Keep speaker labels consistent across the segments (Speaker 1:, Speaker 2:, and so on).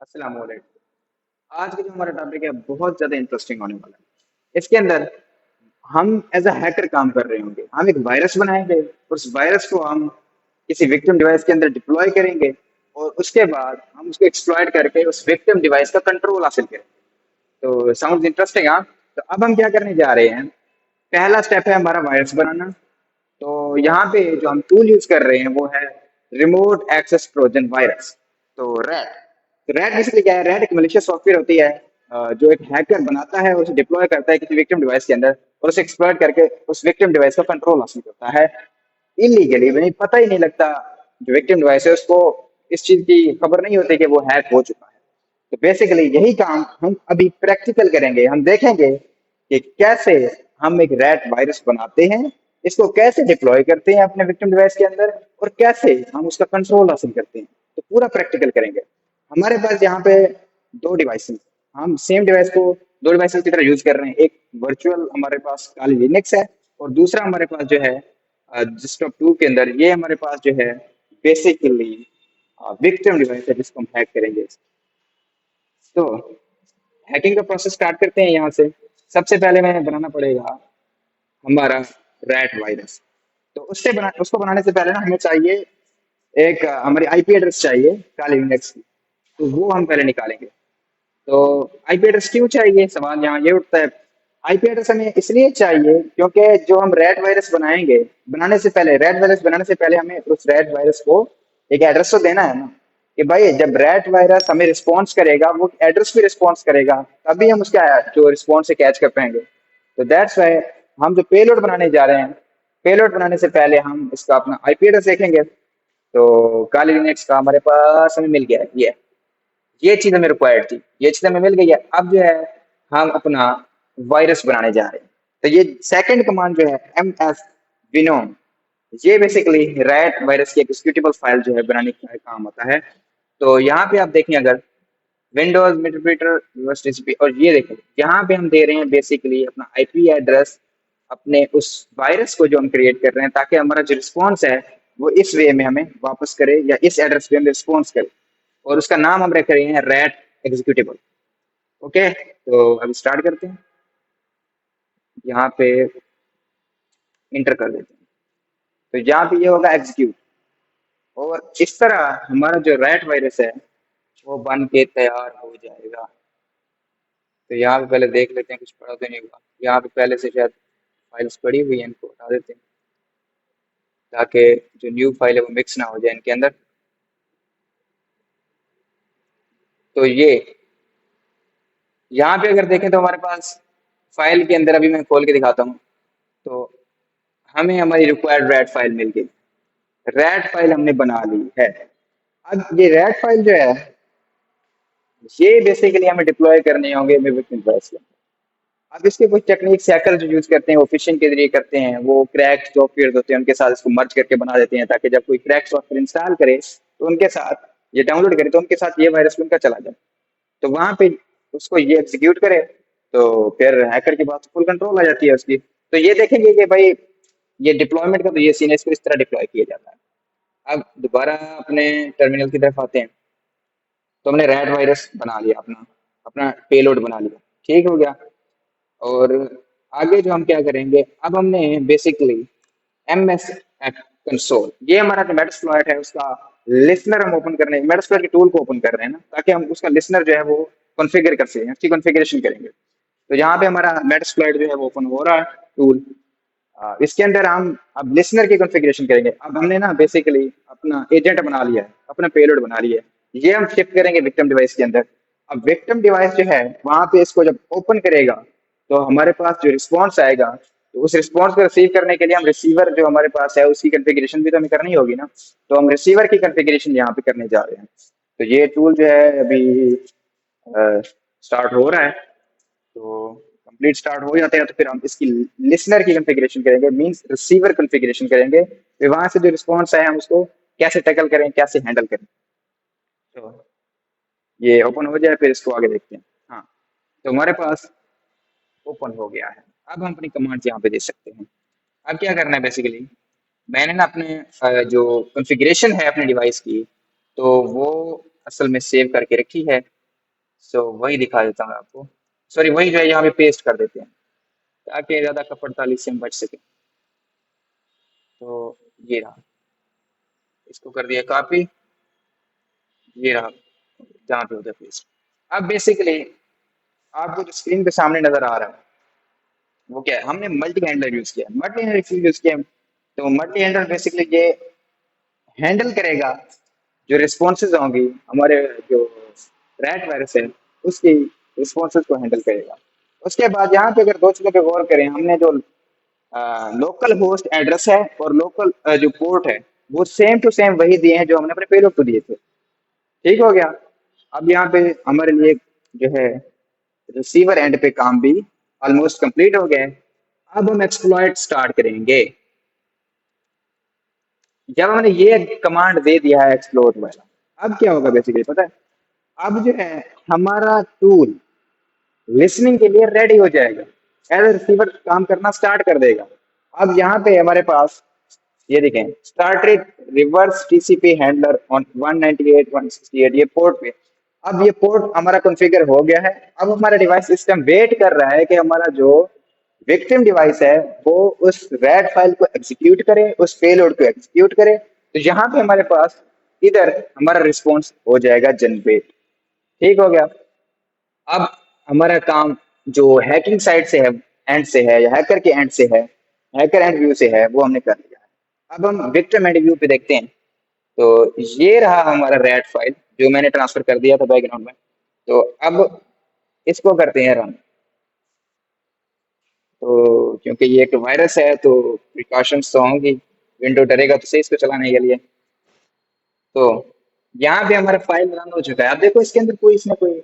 Speaker 1: अस्सलाम वालेकुम। आज का जो हमारा टॉपिक है बहुत ज़्यादा इंटरेस्टिंग होने वाला है। इसके अंदर हम एज़ अ हैकर काम कर रहे होंगे। हम एक वायरस बनाएँगे, उस वायरस को हम किसी विक्टिम डिवाइस के अंदर डिप्लॉय करेंगे और उसके बाद हम उसको एक्सप्लॉइट करके उस विक्टिम डिवाइस का कंट्रोल हासिल करेंगे। तो साउंड्स इंटरेस्टिंग हाँ? तो अब हम क्या करने जा रहे हैं, पहला स्टेप है हमारा वायरस बनाना। तो यहाँ पे जो हम टूल यूज कर रहे हैं वो है रिमोट एक्सेस ट्रोजन वायरस। तो रैट, तो रैट बेसिकली क्या है? रैट एक मलिशियस सॉफ्टवेयर होती है जो एक हैकर बनाता है और उसे डिप्लॉय करता है किसी विक्टिम डिवाइस के अंदर और उसे एक्सप्लॉइट करके उस विक्टिम डिवाइस का कंट्रोल हासिल करता है इलीगली। नहीं पता ही नहीं लगता, जो विक्टिम डिवाइस है उसको इस चीज की खबर नहीं होती कि वो हैक हो चुका है। तो बेसिकली यही काम हम अभी प्रैक्टिकल करेंगे। हम देखेंगे कि कैसे हम एक रैट वायरस बनाते हैं, इसको कैसे डिप्लॉय करते हैं अपने विक्टिम डिवाइस के अंदर और कैसे हम उसका कंट्रोल हासिल करते हैं। तो पूरा प्रैक्टिकल करेंगे। हमारे पास यहाँ पे दो डिवाइसेस, हम सेम डिवाइस को दो डिवाइसेस की तरह यूज कर रहे हैं। एक वर्चुअल हमारे पास काली लिनक्स है और दूसरा हमारे पास जो है डेस्कटॉप 2 के अंदर ये हमारे पास जो है बेसिकली विक्टिम डिवाइस है जिसको हम हैक करेंगे। तो हैकिंग का प्रोसेस स्टार्ट करते हैं यहाँ से। सबसे पहले हमें बनाना पड़ेगा हमारा रैट वायरस। तो उसको बनाने से पहले ना हमें चाहिए एक हमारी आईपी एड्रेस चाहिए काली इंडेक्स की। तो वो हम पहले निकालेंगे। तो आईपी एड्रेस क्यों चाहिए, सवाल यहाँ ये उठता है। आईपी एड्रेस हमें इसलिए चाहिए क्योंकि जो हम रैट वायरस बनाएंगे, बनाने से पहले रैट वायरस बनाने से पहले हमें उस रैट वायरस को एक एड्रेस तो देना है ना, कि भाई जब रैट वायरस हमें रिस्पॉन्स करेगा वो एड्रेस भी रिस्पॉन्स करेगा, तभी हम उसका जो रिस्पॉन्स से कैच कर पाएंगे। तो दैट्स वाई हम जो पेलोड बनाने जा रहे हैं, पेलोड बनाने से पहले हम इसका अपना आईपी एड्रेस देखेंगे। तो काली लिनक्स का हमारे पास हमें मिल गया है ये चीज हमें रिक्वायर्ड थी, ये चीज हमें मिल गई है। अब जो है हम अपना वायरस बनाने जा रहे हैं। तो ये सेकंड कमांड जो है एम एस विनोम, ये बेसिकली रैट वायरस की एग्जीक्यूटेबल फाइल जो है बनाने का काम आता है। तो यहाँ पे आप देखें, अगर विंडोज मिडब्रिटर रिवर्स टीसीपी, और ये देखें यहाँ पे हम दे रहे हैं बेसिकली अपना आईपी एड्रेस अपने उस वायरस को जो हम क्रिएट कर रहे हैं, ताकि हमारा जो रिस्पॉन्स है वो इस वे में हमें वापस करे या इस एड्रेस पे हमें रिस्पॉन्स करे। और उसका नाम हम रख रहे हैं रैट एग्जीक्यूटेबल। ओके, तो अभी स्टार्ट करते हैं। यहाँ पे इंटर कर देते हैं। तो यहाँ पे ये होगा एग्जीक्यूट, और इस तरह हमारा जो रैट वायरस है वो बन के तैयार हो जाएगा। तो यहाँ पे पहले देख लेते हैं कुछ पड़ा तो नहीं हुआ। यहाँ पे पहले से शायद फाइल्स पड़ी हुई है, इनको हटा देते हैं ताकि जो न्यू फाइल है वो मिक्स ना हो जाए इनके अंदर। तो ये यहाँ पे अगर देखें तो हमारे पास फाइल के अंदर, अभी मैं खोल के दिखाता हूँ, तो हमें हमारी रिक्वायर्ड रैट फाइल मिल गई। रैट फाइल हमने बना ली है। अब ये रैट फाइल जो है ये बेसिकली हमें डिप्लॉय करने होंगे विभिन्न डिवाइस के। अब इसके कुछ टेक्निक्स हैकर जो यूज करते हैं वो फिशिंग के जरिए करते हैं। वो क्रैक सॉफ्टवेयर होते हैं उनके साथ इसको मर्ज करके बना देते हैं, ताकि जब कोई क्रैक सॉफ्टवेयर इंस्टॉल करे तो उनके साथ ये डाउनलोड करे तो उनके साथ ये वायरस उनका चला जाए। तो वहां पे उसको ये एग्जीक्यूट करे तो फिर हैकर के पास फुल कंट्रोल आ जाती है उसकी। तो ये देखेंगे कि भाई ये डिप्लॉयमेंट का तो ये सीन है, इसको इस तरह डिप्लॉय किया जाता है। अब दोबारा अपने टर्मिनल की तरफ आते हैं। तो हमने रैट वायरस बना लिया, अपना अपना पेलोड बना लिया, ठीक हो गया। और आगे जो हम क्या करेंगे, अब हमने बेसिकली एम एस कंसोल, ये हमारा जो मेटास्प्लॉइट है उसका लिसनर हम ओपन कर रहे हैं। मेटास्प्लॉइट के टूल को ओपन कर रहे हैं ना, ताकि हम उसका लिसनर जो है वो कॉन्फ़िगर कर सकें, उसकी कॉन्फ़िगरेशन करेंगे। तो यहाँ पे हमारा मेटास्प्लॉइट जो है वो ओपन हो रहा है टूल। इसके अंदर हम अब लिसनर की कॉन्फ़िगरेशन करेंगे। अब हमने ना बेसिकली अपना एजेंट बना लिया है, अपना पेलोड बना लिया है, ये हम शिफ्ट करेंगे विक्टिम डिवाइस के अंदर। अब विक्टिम डिवाइस जो है वहां पे इसको जब ओपन करेगा तो हमारे पास जो रिस्पॉन्स आएगा, तो उस रिस्पॉन्स को रिसीव करने के लिए हम रिसीवर जो हमारे पास है उसकी कॉन्फ़िगरेशन भी तो हमें करनी होगी ना। तो हम रिसीवर की कॉन्फ़िगरेशन यहाँ पे करने जा रहे हैं। तो ये टूल जो है अभी स्टार्ट हो रहा है। तो कंप्लीट स्टार्ट हो जाते हैं तो फिर हम इसकी लिसनर की कॉन्फ़िगरेशन करेंगे, मींस रिसीवर कॉन्फ़िगरेशन करेंगे। फिर वहां से जो रिस्पॉन्स है हम उसको कैसे टैकल करें, कैसे हैंडल करें। तो ये ओपन हो जाए फिर इसको आगे देखते हैं। हाँ, तो हमारे पास ओपन हो गया है। अब हम अपनी कमांड्स यहाँ पे दे सकते हैं। अब क्या करना है बेसिकली, मैंने ना अपने जो कॉन्फ़िगरेशन है अपने डिवाइस की, तो वो असल में सेव करके रखी है। सो वही दिखा देता हूँ आपको। सॉरी, वही जो है यहाँ पे पेस्ट कर देते हैं ताकि ज़्यादा कपड़ताली से हम बच सकें। तो ये रहा, इसको कर दिया कॉपी, ये रहा जहाँ पे होता पेस्ट। अब बेसिकली आपको जो स्क्रीन पे सामने नजर आ रहा है वो क्या है, हमने मल्टी हैंडलर यूज किया। मल्टी हैंडलर यूज किया तो मल्टी हैंडलर बेसिकली ये हैंडल करेगा जो रिस्पॉन्सेज होंगी हमारे जो रैट वायरस है उसकी रिस्पॉन्सेज को हैंडल करेगा। उसके बाद यहाँ पे अगर दो चीजों पे गौर करें, हमने जो लोकल होस्ट एड्रेस है और लोकल जो पोर्ट है वो सेम टू सेम वही दिए हैं जो हमने अपने पेलोड को दिए थे। ठीक हो गया। अब यहाँ पे हमारे लिए जो है रिसीवर एंड पे काम भी ऑलमोस्ट कंप्लीट हो गया है। अब हम एक्सप्लॉइट स्टार्ट करेंगे। जब हमने ये कमांड दे दिया है एक्सप्लोर वाला, अब क्या होगा बेसिकली पता है, अब जो है हमारा टूल लिसनिंग के लिए रेडी हो जाएगा। एज रिसीवर काम करना स्टार्ट कर देगा। अब यहाँ पे हमारे पास ये देखें started reverse TCP handler on 198 168 ये पोर्ट पे। अब ये पोर्ट हमारा कॉन्फ़िगर हो गया है। अब हमारा डिवाइस सिस्टम वेट कर रहा है कि हमारा जो विक्टिम डिवाइस है वो उस रैड फाइल को एग्जीक्यूट करे, उस पेलोड को एग्जीक्यूट करे। तो यहाँ पे हमारे पास इधर हमारा रिस्पॉन्स हो जाएगा जनरेट। ठीक हो गया। अब हमारा काम जो हैकिंग साइड से है, एंड से है या हैकर के एंड से है, हैकर एंड व्यू से है, वो हमने कर लिया है। अब हम विक्टिम एंड व्यू पे देखते हैं। तो ये रहा हमारा रैट फाइल जो मैंने ट्रांसफर कर दिया था बैकग्राउंड में। तो अब इसको करते हैं रन। तो क्योंकि ये एक वायरस है तो प्रिकॉशंस तो होंगी, विंडो डरेगा तो सही इसको चलाने के लिए। तो यहाँ पे हमारा फाइल रन हो चुका है। अब देखो इसके अंदर कोई इसने कोई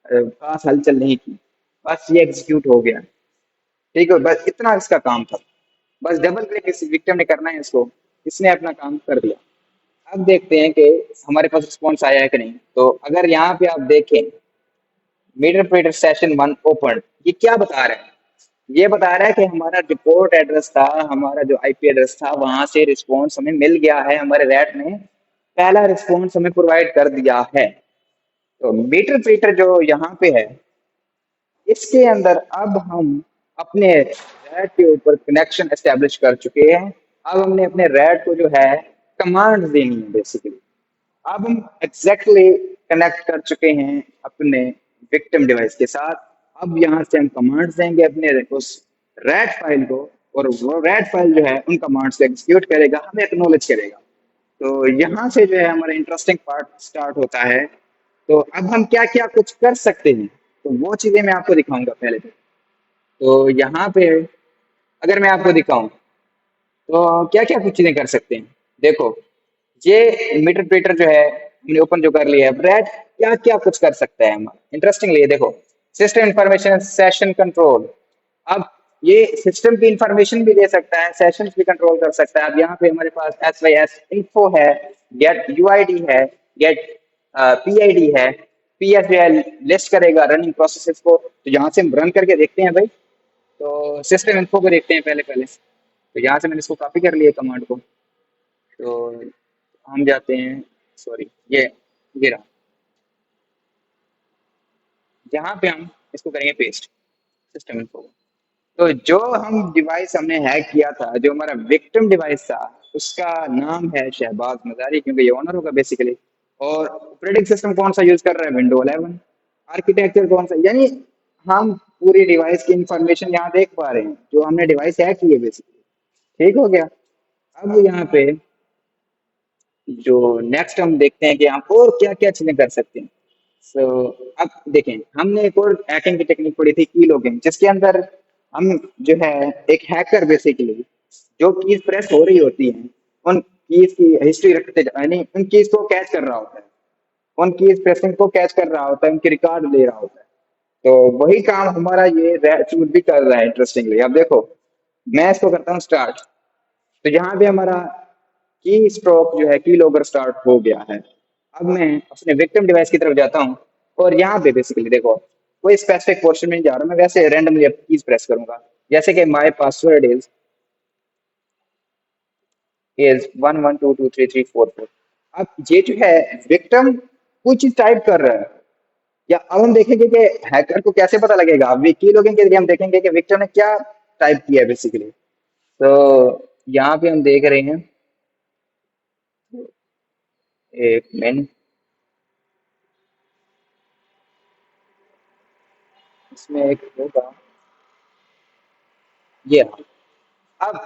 Speaker 1: खास हलचल नहीं की, बस ये एग्जीक्यूट हो गया। ठीक है, बस इतना इसका काम था। बस डबल क्लिक इस विक्टिम ने करना है इसको, इसने अपना काम कर दिया। अब देखते हैं कि हमारे पास रिस्पॉन्स आया है कि नहीं। तो अगर यहाँ पे आप देखें मीटर प्रिंटर सेशन 1 ओपन, ये क्या बता रहा है, ये बता रहा है कि हमारा जो पोर्ट एड्रेस था, हमारा जो आईपी एड्रेस था, वहां से रिस्पॉन्स हमें मिल गया है। हमारे रैट ने पहला रिस्पॉन्स हमें प्रोवाइड कर दिया है। तो मीटर प्रिंटर जो यहाँ पे है इसके अंदर अब हम अपने रैट के ऊपर कनेक्शन एस्टेब्लिश कर चुके हैं। अब हमने अपने रैट को जो है कमांड देनी है बेसिकली। अब हम एग्जैक्टली कनेक्ट कर चुके हैं अपने विक्टिम डिवाइस के साथ। अब यहाँ से हम कमांड्स देंगे अपने उस रैट फाइल को, और वो रैट फाइल जो है उन कमांड्स को एग्जीक्यूट करेगा, हमें एक्नॉलेज करेगा। तो यहाँ से जो है हमारा इंटरेस्टिंग पार्ट स्टार्ट होता है। तो अब हम क्या क्या कुछ कर सकते हैं, तो वो चीजें मैं आपको दिखाऊंगा पहले। तो यहाँ पे अगर मैं आपको दिखाऊं तो क्या क्या कुछ चीजें कर सकते हैं। देखो ये मीटर प्रिंटर जो है हमने ओपन जो कर लिया है, ब्रैड क्या क्या कुछ कर सकता है हमारा इंटरेस्टिंगली। ये देखो सिस्टम इंफॉर्मेशन सेशन कंट्रोल। अब ये सिस्टम की इंफॉर्मेशन भी दे सकता है, सेशन भी कंट्रोल कर सकता है। अब यहाँ पे हमारे पास SYS इन्फो है, गेट यूआईडी है, गेट पीआईडी है, पीएस जो है लिस्ट करेगा रनिंग प्रोसेसेस को। तो यहाँ से हम रन करके देखते हैं भाई। तो सिस्टम इन्फो को देखते हैं पहले पहले। तो यहाँ से मैंने इसको कॉपी कर लिया कमांड को। तो हम जाते हैं, सॉरी ये रहा, जहाँ पे हम इसको करेंगे पेस्ट सिस्टम इन्फो। तो जो हम डिवाइस हमने हैक किया था, जो हमारा विक्टिम डिवाइस था, उसका नाम है शहबाज मजारी, क्योंकि ये ओनर होगा बेसिकली। और ऑपरेटिंग सिस्टम कौन सा यूज कर रहा है, विंडो 11। आर्किटेक्चर कौन सा, यानी हम पूरी डिवाइस की इंफॉर्मेशन यहाँ देख पा रहे हैं जो हमने डिवाइस हैक की है बेसिकली। ठीक हो गया। अब यहाँ पे जो नेक्स्ट हम देखते हैं कि हम और क्या क्या चीजें कर सकते हैं। सो अब देखें, हमने एक और हैकिंग की टेक्निक पढ़ी थी की लॉगिंग, जिसके अंदर हम जो है एक हैकर बेसिकली जो कीज प्रेस हो रही होती हैं उन कीज की हिस्ट्री रखते यानी उन कीज को कैच कर रहा होता है, उन कीज प्रेसिंग को कैच कर रहा होता है, उनकी रिकॉर्ड ले रहा होता है। तो वही काम हमारा ये रैचूट भी कर रहा है इंटरेस्टिंगली। अब देखो मैं इसको करता हूँ स्टार्ट। तो यहाँ पे हमारा की स्ट्रोक जो है की लॉगर स्टार्ट हो गया है। अब मैं अपने विक्टिम डिवाइस की तरफ जाता हूँ और यहाँ पे बेसिकली देखो कोई स्पेसिफिक पोर्शन में नहीं जा रहा, मैं वैसे रैंडमली कीज प्रेस करूंगा। जैसे कि माय पासवर्ड इज 11223344। अब ये जो है विक्टिम कोई चीज टाइप कर रहा है। या अब हम देखेंगे कि हैकर को कैसे पता लगेगा, विकी लोगों के जरिए हम देखेंगे कि विक्टिम ने क्या टाइप किया है बेसिकली। तो यहाँ पे हम देख रहे हैं, एक मिनट, इसमें एक होगा ये रहा। अब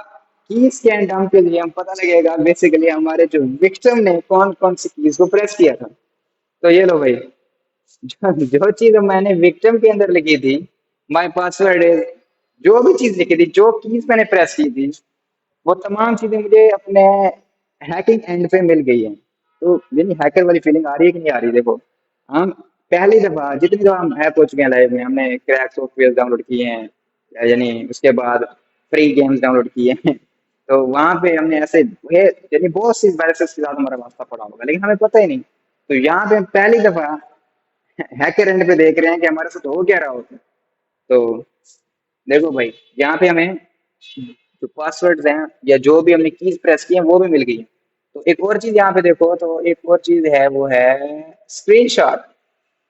Speaker 1: कीज के एंड के लिए हम पता लगेगा बेसिकली हमारे जो विक्टिम ने कौन कौन सी कीज को प्रेस किया था। तो ये लो भाई, जो चीज मैंने विक्टिम के अंदर लिखी थी, माय पासवर्ड इज, जो भी चीज लिखी थी, जो कीज मैंने प्रेस की थी, वो तमाम चीजें मुझे अपने हैकिंग एंड पे मिल गई हैं। तो यानी हैकर वाली फीलिंग आ रही है कि नहीं आ रही? देखो, हम पहली दफा जितनी दफा हम हैक हो चुके हैं लाइफ में, हमने क्रैक सॉफ्टवेयर डाउनलोड किए हैं, यानी उसके बाद फ्री गेम्स डाउनलोड किए हैं, तो वहां पे हमने ऐसे यानी बहुत सी वायरसेस के साथ हमारा वास्ता पड़ा होगा, लेकिन हमें पता ही नहीं। तो यहाँ पे हम पहली दफा हैकर एंड पे देख रहे हैं कि हमारे साथ हो क्या रहा होता है। तो देखो भाई, यहाँ पे हमें जो पासवर्ड्स हैं या जो भी हमने कीज प्रेस की हैं वो भी मिल गई हैं। तो एक और चीज यहाँ पे देखो, तो एक और चीज है, वो है स्क्रीनशॉट।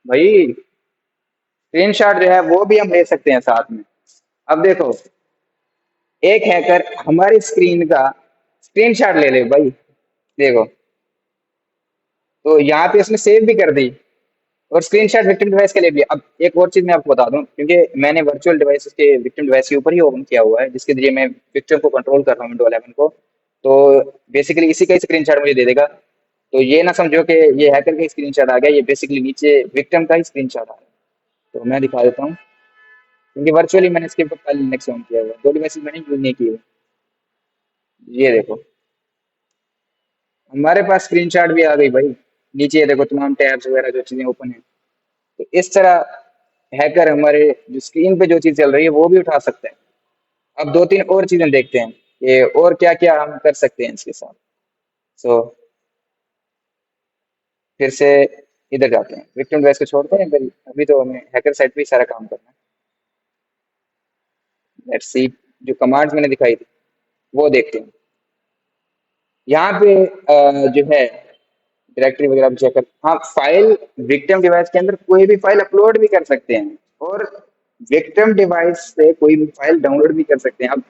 Speaker 1: भाई स्क्रीनशॉट जो है वो भी हम ले सकते हैं साथ में। अब देखो, एक हैकर हमारी स्क्रीन का स्क्रीनशॉट ले ले भाई, देखो, तो यहाँ पे उसने सेव भी कर दी, और स्क्रीनशॉट विक्टिम डिवाइस के लिए भी। अब एक और चीज मैं आपको बता दूं, क्योंकि मैंने वर्चुअल डिवाइस के विक्टिम डिवाइस के ऊपर ही ओपन किया हुआ है, जिसके जरिए मैं विक्टिम को कंट्रोल कर रहा हूँ, विंडो 11 को। तो बेसिकली इसी का ही स्क्रीनशॉट मुझे दे देगा। तो ये ना समझो कि ये हैकर का ही स्क्रीनशॉट आ गया, ये बेसिकली नीचे विक्टिम का ही स्क्रीनशॉट आ रहा है। तो मैं दिखा देता हूँ, क्योंकि वर्चुअली मैंने इसके ऊपर पहले लिनक्स ऑन किया हुआ है, दो डिवाइस मैंने यूज नहीं किए हुए। ये देखो, हमारे पास स्क्रीनशॉट भी आ गई भाई। नीचे ये देखो तमाम टैब्स वगैरह जो चीजें ओपन है। तो इस तरह हैकर हमारे जो स्क्रीन पे जो चीज चल रही है वो भी उठा सकते हैं। अब दो तीन और चीजें देखते हैं कि और क्या क्या हम कर सकते हैं इसके साथ। सो फिर से इधर जाते हैं, विक्टिम डिवाइस को छोड़ते हैं इधर ही। अभी तो हमें हैकर साइड पे ही सारा काम करना है। लेट्स सी, जो कमांड्स मैंने दिखाई थी वो देखते हैं। यहाँ पे जो है डायरेक्टरी वगैरह भी चेक कर, हाँ, फाइल विक्टिम डिवाइस के अंदर कोई भी फाइल अपलोड भी कर सकते हैं, और विक्टिम डिवाइस से कोई भी फाइल डाउनलोड भी कर सकते हैं। अब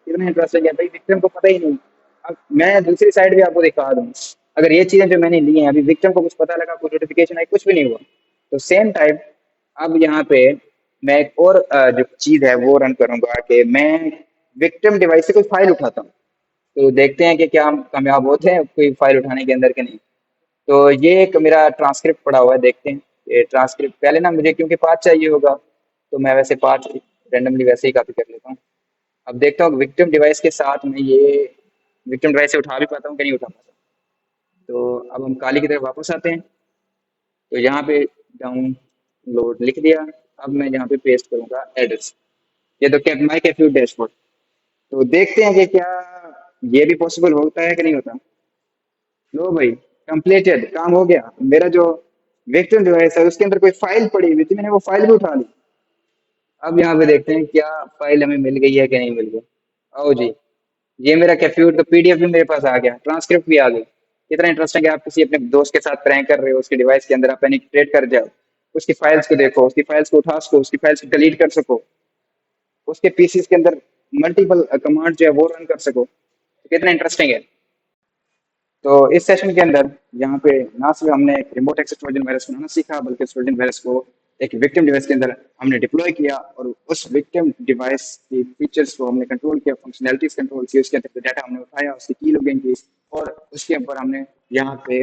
Speaker 1: कितना इंटरेस्टिंग है भाई, विक्टिम को पता ही नहीं। अब मैं दूसरी साइड भी आपको दिखा दूँ, अगर ये चीजें जो मैंने ली हैं, अभी विक्टिम को कुछ पता लगा, कोई नोटिफिकेशन आई, कुछ भी नहीं हुआ, तो सेम टाइम अब यहाँ पे मैं एक और जो चीज है वो रन करूंगा कि मैं विक्टिम डिवाइस से कोई फाइल उठाता हूँ। तो देखते हैं कि क्या हम कामयाब होते हैं कोई फाइल उठाने के अंदर कि नहीं। तो ये एक मेरा ट्रांसक्रिप्ट पड़ा हुआ है, देखते हैं। ये ट्रांसक्रिप्ट पहले ना मुझे क्योंकि पाथ चाहिए होगा, तो मैं वैसे पाथ रेंडमली वैसे ही कॉपी कर लेता हूँ। अब देखता हूँ विक्टिम डिवाइस के साथ में ये विक्टिम डिवाइस से उठा भी पाता हूँ कि नहीं उठा पाता। तो अब हम काली की तरफ वापस आते हैं। तो यहाँ पे डाउनलोड लिख दिया। अब मैं यहाँ पे पेस्ट करूंगा एड्रेस। ये तो क्या माई कैफ्यू डैशबोर्ड। तो देखते हैं कि क्या ये भी पॉसिबल होता है कि नहीं होता। लो भाई, कंप्लीटेड, काम हो गया। मेरा जो विक्टिम डिवाइस है उसके अंदर कोई फाइल पड़ी हुई थी, मैंने वो फाइल भी उठा ली। अब यहाँ पे देखते हैं क्या फाइल हमें मिल गई है कि नहीं मिल गई। आओ जी, ये मेरा कैफ्यूट का पीडीएफ भी मेरे पास आ गया, ट्रांसक्रिप्ट भी आ गई। कितना इंटरेस्टिंग है, आप किसी अपने दोस्त के साथ प्रैंक कर रहे हो, उसके डिवाइस के अंदर आप पेनिट्रेट कर जाओ, उसकी फाइल्स को देखो, उसकी फाइल्स को उठा सको, उसकी फाइल्स को डिलीट कर सको, उसके पीसीस के अंदर मल्टीपल कमांड जो है वो रन कर सको। तो कितना इंटरेस्टिंग है। तो इस सेशन के अंदर यहाँ पे ना सिर्फ हमने एक रिमोट एक्सेस ट्रोजन वायरस बनाना सीखा, बल्कि उस ट्रोजन वायरस को एक विक्टिम डिवाइस के अंदर हमने डिप्लॉय किया, और उस विक्टिम डिवाइस की फीचर्स को हमने कंट्रोल किया, फंक्शनैलिटीज कंट्रोल की, उसके अंदर डाटा हमने उठाया, उसकी की लॉगिंग की, और उसके ऊपर हमने यहाँ पे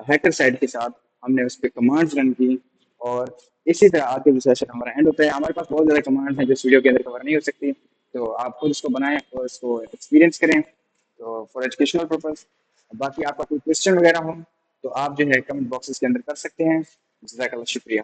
Speaker 1: हैकर साइड के साथ हमने उस पर कमांड्स रन की। और इसी तरह आगे जो सेशन हमारा एंड होता है। हमारे पास बहुत ज़्यादा कमांड्स हैं जो इस वीडियो के अंदर कवर नहीं हो सकती, तो आप खुद इसको बनाएं और इसको एक्सपीरियंस करें, तो फॉर एजुकेशनल पर्पज। बाकी आपका कोई क्वेश्चन वगैरह हो तो आप जो है कमेंट बॉक्सेस के अंदर कर सकते हैं। जज़ाकल्लाह, शुक्रिया।